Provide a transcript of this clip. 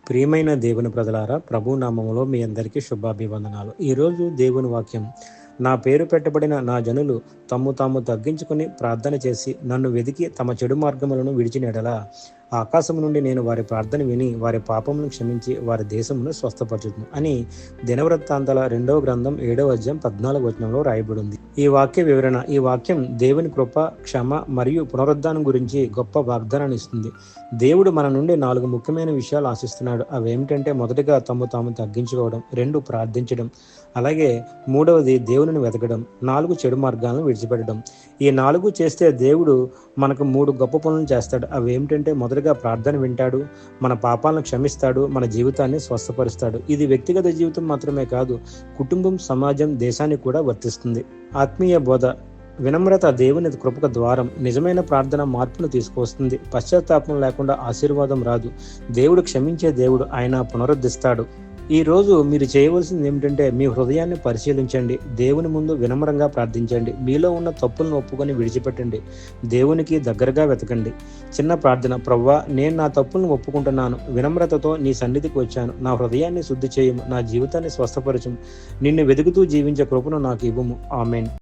ప్రియమైన దేవుని ప్రజలారా, ప్రభు నామములో మీ అందరికీ శుభాభివందనాలు. ఈరోజు దేవుని వాక్యం, నా పేరు పెట్టబడిన నా జనులు తమ్ము తాము తగ్గించుకుని ప్రార్థన చేసి నన్ను వెదికి తమ చెడు మార్గములను విడిచిన ఎడల ఆకాశం నుండి నేను వారి ప్రార్థన విని వారి పాపములను క్షమించి వారి దేశమును స్వస్థపరచును అని దినవృత్తాంతాల 2వ గ్రంథం 7వ అధ్యాయం 14వ వచనంలో రాయబడింది. ఈ వాక్య వివరణ, ఈ వాక్యం దేవుని కృప, క్షమ మరియు పునరుద్ధానం గురించి గొప్ప వాగ్దానాన్ని ఇస్తుంది. దేవుడు మన నుండి 4 ముఖ్యమైన విషయాలు ఆశిస్తున్నాడు. అవి ఏమిటంటే, మొదటిగా తమ్ము తాము తగ్గించుకోవడం, 2 ప్రార్థించడం, అలాగే 3వది దేవునిని వెతకడం, 4 చెడు మార్గాలను విడిచిపెట్టడం. ఈ 4 చేస్తే దేవుడు మనకు 3 గొప్ప పనులు చేస్తాడు. అవి ఏమిటంటే, మొదటగా ప్రార్థన వింటాడు, మన పాపాలను క్షమిస్తాడు, మన జీవితాన్ని స్వస్థపరుస్తాడు. ఇది వ్యక్తిగత జీవితం మాత్రమే కాదు, కుటుంబం, సమాజం, దేశానికి కూడా వర్తిస్తుంది. ఆత్మీయ బోధ, వినమ్రత దేవుని కృపక ద్వారం. నిజమైన ప్రార్థన మార్పును తీసుకువస్తుంది. పశ్చాత్తాపం లేకుండా ఆశీర్వాదం రాదు. దేవుడు క్షమించే దేవుడు, ఆయన పునరుద్ధరిస్తాడు. ఈ రోజు మీరు చేయవలసింది ఏమిటంటే, మీ హృదయాన్ని పరిశీలించండి, దేవుని ముందు వినమ్రంగా ప్రార్థించండి, మీలో ఉన్న తప్పులను ఒప్పుకొని విడిచిపెట్టండి, దేవునికి దగ్గరగా వెతకండి. చిన్న ప్రార్థన: ప్రభువా, నేను నా తప్పులను ఒప్పుకుంటున్నాను, వినమ్రతతో నీ సన్నిధికి వచ్చాను, నా హృదయాన్ని శుద్ధి చేయము, నా జీవితాన్ని స్వస్థపరచుము, నిన్ను వెతుకుతూ జీవించే కృపను నాకు ఇవ్వము. ఆమేన్.